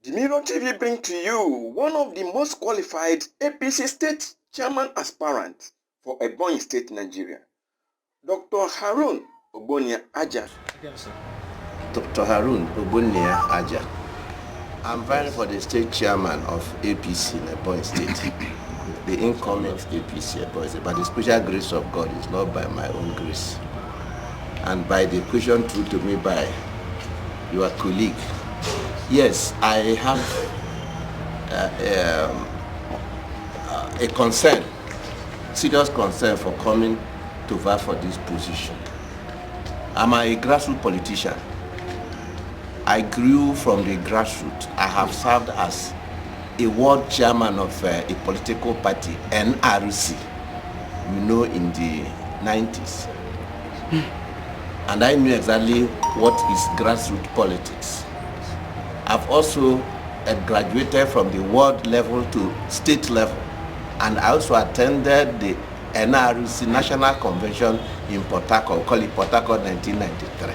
The Mirror TV brings to you one of the most qualified APC state chairman aspirant for EBONYI State, Nigeria, Dr. Harun OGBONNIA AJAH. Yes, sir. Dr. Harun OGBONNIA AJAH. I'm vying for the state chairman of APC in EBONYI State, the incoming APC EBONYI State. By the special grace of God, it's not by my own grace, and by the question through to me by your colleague. Yes, I have a concern, serious concern for coming to vie for this position. I'm a grassroots politician. I grew from the grassroots. I have served as a world chairman of a political party, NRC, in the 90s. And I knew exactly what is grassroots politics. I've also graduated from the world level to state level, and I also attended the NRC National Convention in Port Harcourt, call it Port Harcourt 1993.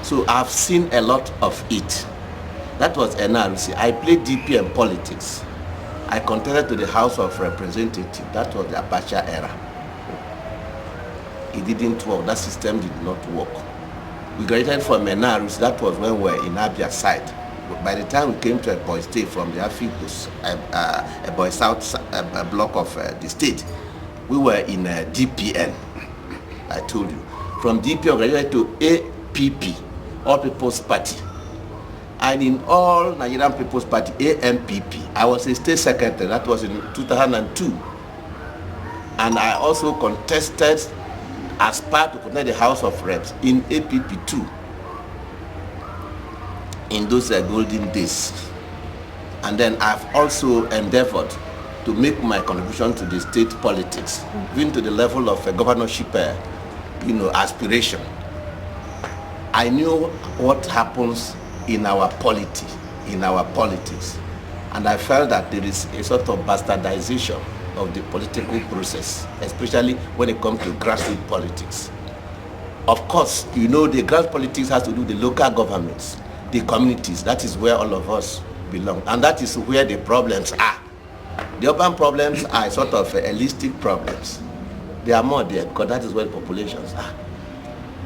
So I've seen a lot of it. That was NRC. I played DPM politics. I contested to the House of Representatives. That was the AJAH era. It didn't work. That system did not work. We graduated from NRC. That was when we were in Abia side. By the time we came to EBONYI State from the Afikos, EBONYI South block of the state, we were in DPN. I told you. From DPN, we graduated to APP, All People's Party. And in All Nigerian People's Party, AMPP. I was a state secretary. That was in 2002. And I also contested as part of the House of Reps in APP2 in those golden days. And then I've also endeavored to make my contribution to the state politics, even to the level of a governorship, aspiration. I knew what happens in our polity, politics, and I felt that there is a sort of bastardization of the political process, especially when it comes to grassroots politics. Of course, the grassroots politics has to do with the local governments, the communities. That is where all of us belong, and that is where the problems are. The urban problems are sort of holistic problems. They are more there because that is where the populations are.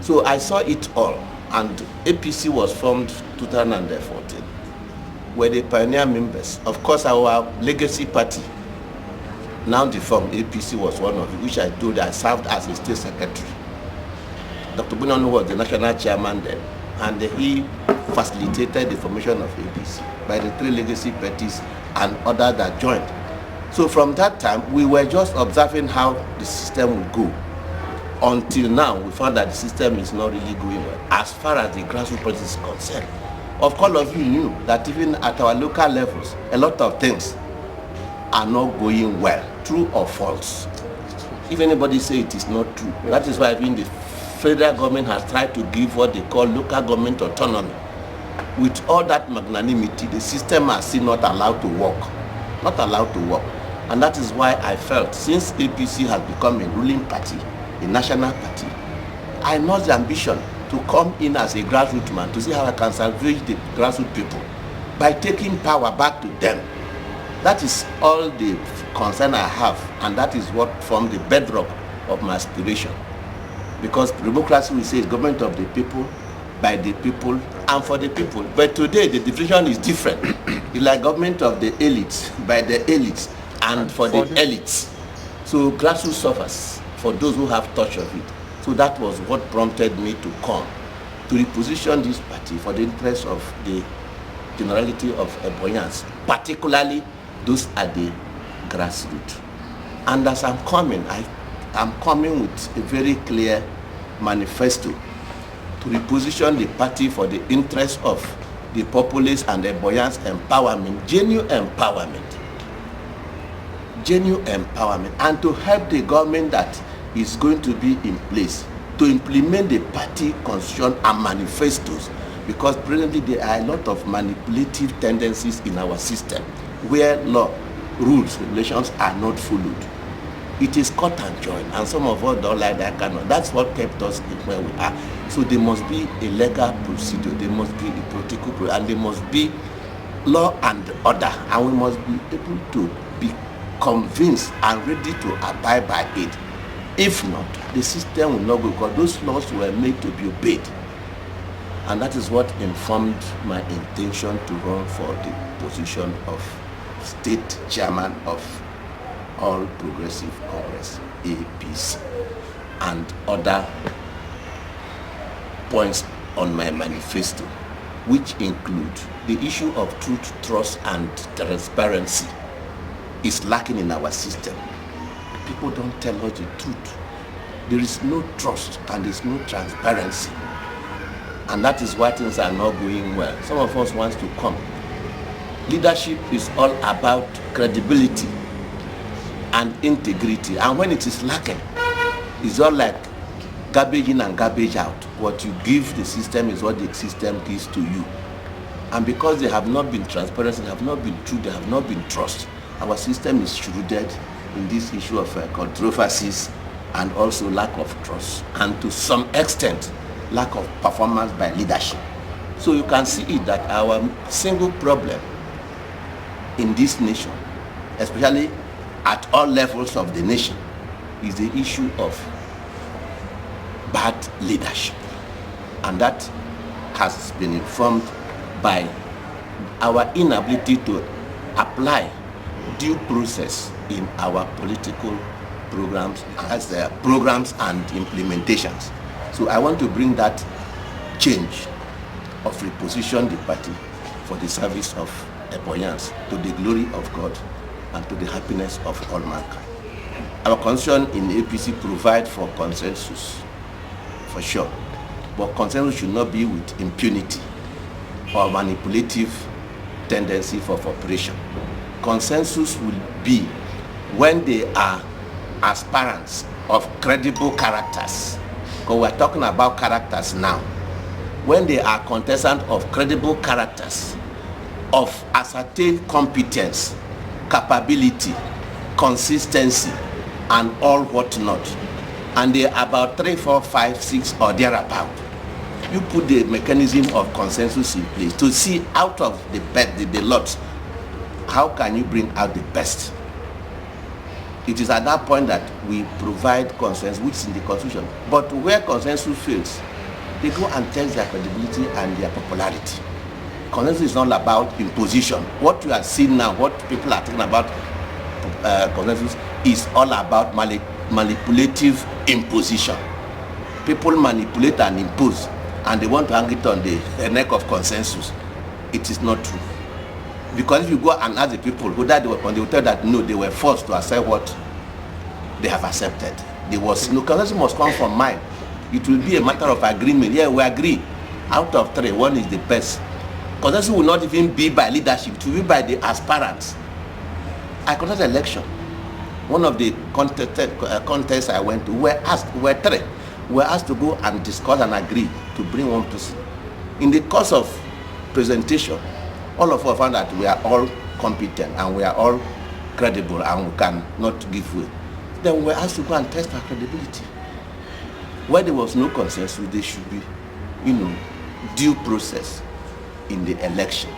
So I saw it all, and APC was formed 2014. We're the pioneer members. Of course, our legacy party, now deformed, APC was one of it, which I told you I served as a state secretary. Dr. Bunanu was the national chairman then, and he facilitated the formation of APC by the three legacy parties and others that joined. So from that time, we were just observing how the system would go. Until now, we found that the system is not really going well as far as the grassroots politics is concerned. Of course, all of you knew that even at our local levels, a lot of things are not going well, true or false. If anybody say it is not true, that is why even the federal government has tried to give what they call local government autonomy. With all that magnanimity, the system has still not allowed to work. Not allowed to work. And that is why I felt, since APC has become a ruling party, a national party, I notched the ambition to come in as a grassroots man to see how I can salvage the grassroots people by taking power back to them. That is all the concern I have, and that is what formed the bedrock of my aspiration. Because democracy, we say, is government of the people, by the people, and for the people. But today, the definition is different. It's like government of the elites, by the elites, and for the elites. So grassroots suffers for those who have touch of it. So that was what prompted me to come, to reposition this party for the interest of the generality of Ebonyans, particularly those at the grassroots. And as I'm coming, I'm coming with a very clear manifesto to reposition the party for the interest of the populace and the Ebonyans empowerment, genuine empowerment, and to help the government that is going to be in place to implement the party constitution and manifestos, because presently there are a lot of manipulative tendencies in our system where law, rules, regulations are not followed. It is cut and join, and some of us don't like that kind of. That's what kept us where we are. So there must be a legal procedure, there must be a political procedure, and there must be law and order, and we must be able to be convinced and ready to abide by it. If not, the system will not go, because those laws were made to be obeyed. And that is what informed my intention to run for the position of state chairman of All Progressive Congress, APC, and other points on my manifesto, which include the issue of truth, trust, and transparency is lacking in our system. People don't tell us the truth. There is no trust and there is no transparency. And that is why things are not going well. Some of us want to come. Leadership is all about credibility and integrity. And when it is lacking, it's all like garbage in and garbage out. What you give the system is what the system gives to you. And because they have not been transparent, they have not been true, they have not been trust, our system is shrouded in this issue of controversies and also lack of trust, and to some extent lack of performance by leadership. So you can see it that our single problem in this nation, especially at all levels of the nation, is the issue of bad leadership. And that has been informed by our inability to apply due process in our political programs as programs and implementations. So I want to bring that change of reposition the party for the service of Ebonyans, to the glory of God and to the happiness of all mankind. Our constitution in APC provide for consensus, for sure, but consensus should not be with impunity or manipulative tendency for operation. Consensus will be when they are aspirants of credible characters, because we're talking about characters now. When they are contestants of credible characters, of ascertained competence, capability, consistency, and all whatnot, and they are about 3, 4, 5, 6 or thereabout, you put the mechanism of consensus in place to see out of the lot, how can you bring out the best? It is at that point that we provide consensus, which is in the constitution. But where consensus fails, they go and test their credibility and their popularity. Consensus is not about imposition. What you are seeing now, what people are talking about consensus, is all about manipulative imposition. People manipulate and impose, and they want to hang it on the neck of consensus. It is not true. Because if you go and ask the people whether they were, they will tell that no, they were forced to accept what they have accepted. There was no consensus must come from mind. It will be a matter of agreement. Yeah, we agree. Out of 3, 1 is the best. Consensus will not even be by leadership. It will be by the aspirants. I contested election. One of the contests I went to, we were asked to go and discuss and agree to bring one person. In the course of presentation, all of us found that we are all competent and we are all credible and we cannot give way. Then we were asked to go and test our credibility. Where there was no consensus, there should be, due process in the election.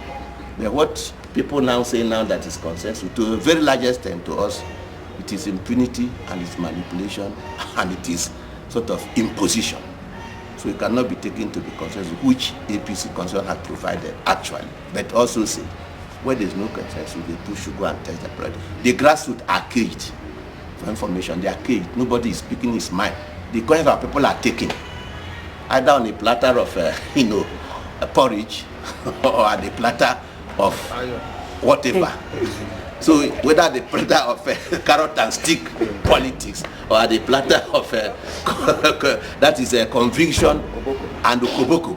But what people now say now that is consensus, to a very large extent to us, it is impunity and it's manipulation and it is sort of imposition. So it cannot be taken to be consensus, which APC constitution had provided actually. But also say, where there's no consensus, the people should go and test the product. The grassroots are caged. For information, they are caged. Nobody is speaking his mind. The questions our people are taking, either on a platter of, a porridge, or on a platter of whatever. So whether the platter of carrot and stick politics, or the platter of that is a conviction and koboko.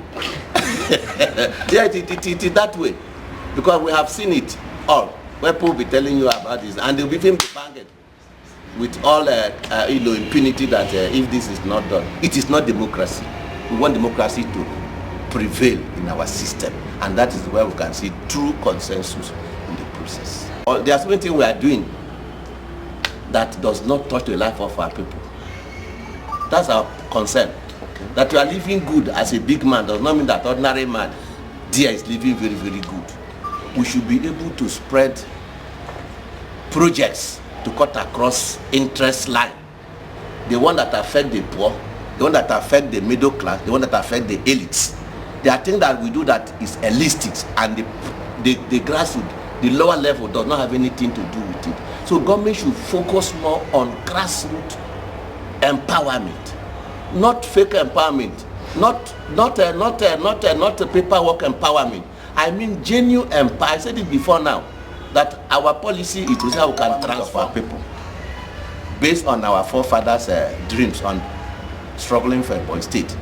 Yeah, it is that way, because we have seen it all. Where people will be telling you about this, and they'll be even banged with all impunity that if this is not done, it is not democracy. We want democracy to prevail in our system, and that is where we can see true consensus in the process. There are so many things we are doing that does not touch the life of our people. That's our concern. Okay. That you are living good as a big man does not mean that ordinary man there is living very, very good. we should be able to spread projects to cut across interest line. The one that affect the poor, the one that affect the middle class, the one that affect the elites. There are things that we do that is holistic, and the grassroots, the lower level does not have anything to do with it. So government should focus more on grassroots empowerment, not fake empowerment, not paperwork empowerment. I mean genuine empowerment. I said it before now, that our policy is to say how we can transfer people based on our forefathers' dreams on struggling for a boy state.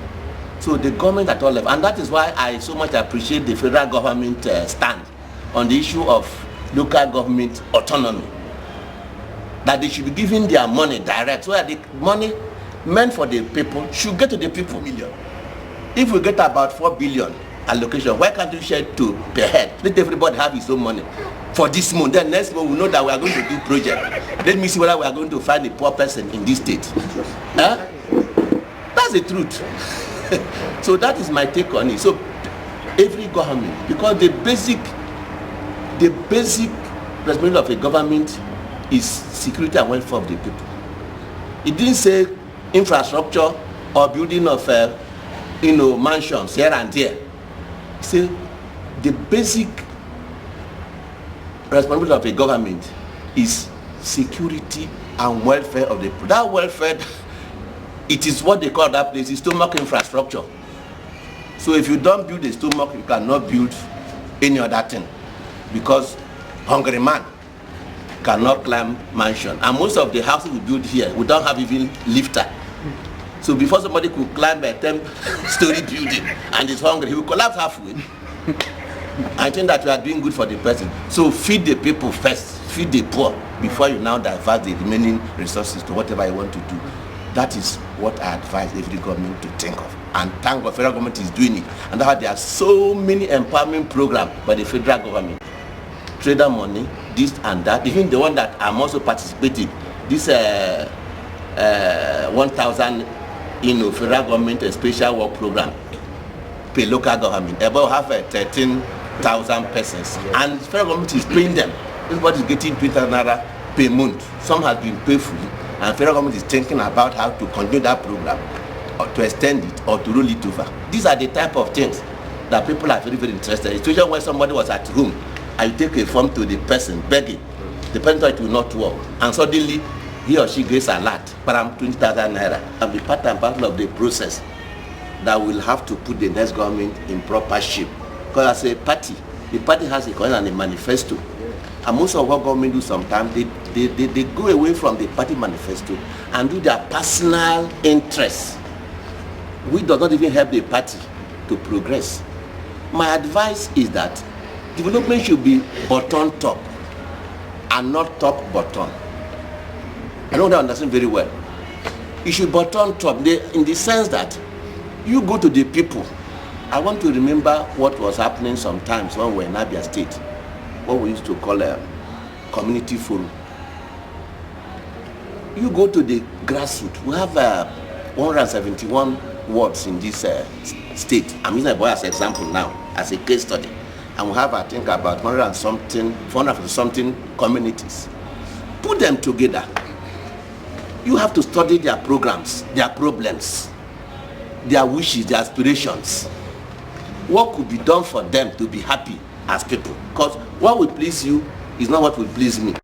So the government at all levels, and that is why I so much appreciate the federal government stand on the issue of local government autonomy, that they should be giving their money direct, so that the money meant for the people should get to the people. If we get about 4 billion allocation, why can't you share to per head? Let everybody have his own money for this month. Then next month we know that we are going to do project. Let me see whether we are going to find a poor person in this state. Huh? That's the truth. So that is my take on it. So every government, because the basic responsibility of a government is security and welfare of the people. It didn't say infrastructure or building of mansions here and there. It said the basic responsibility of a government is security and welfare of the people. That welfare, it is what they call that place is stomach infrastructure. So if you don't build a stomach, you cannot build any other thing, because hungry man cannot climb mansion, and most of the houses we build here, we don't have even lifter. So before somebody could climb a 10-story building and is hungry, he will collapse halfway. I think that we are doing good for the person. So feed the people first, feed the poor, before you now divert the remaining resources to whatever you want to do. That is what I advise every government to think of. And thank God federal government is doing it. And that's why there are so many empowerment programs by the federal government. Trader money, this and that. Even the one that I'm also participating, this 1,000 federal government special work program per local government. About have 13,000 persons. And federal government is paying them. Everybody is getting 20,000 naira per month. Some has been paid fully. And federal government is thinking about how to continue that program, or to extend it, or to roll it over. These are the type of things that people are very, very interested in. Especially when somebody was at home, I take a form to the person begging. The person thought it will not work, and suddenly he or she gets a lot, but I'm 20,000 naira, and be part and parcel of the process that will have to put the next government in proper shape. Because as a party, the party has a coin and a manifesto. And most of what government do sometimes, they go away from the party manifesto and do their personal interests, which does not even help the party to progress. My advice is that development should be bottom top and not top bottom. I don't understand very well. It should bottom top in the sense that you go to the people. I want to remember what was happening sometimes when we were in Abia State, what we used to call a community forum. You go to the grassroots. We have 171 wards in this state. I'm using a boy as an example now, as a case study. And we have, I think, about 400 something communities. Put them together. You have to study their programs, their problems, their wishes, their aspirations. What could be done for them to be happy as people? Because what will please you is not what will please me.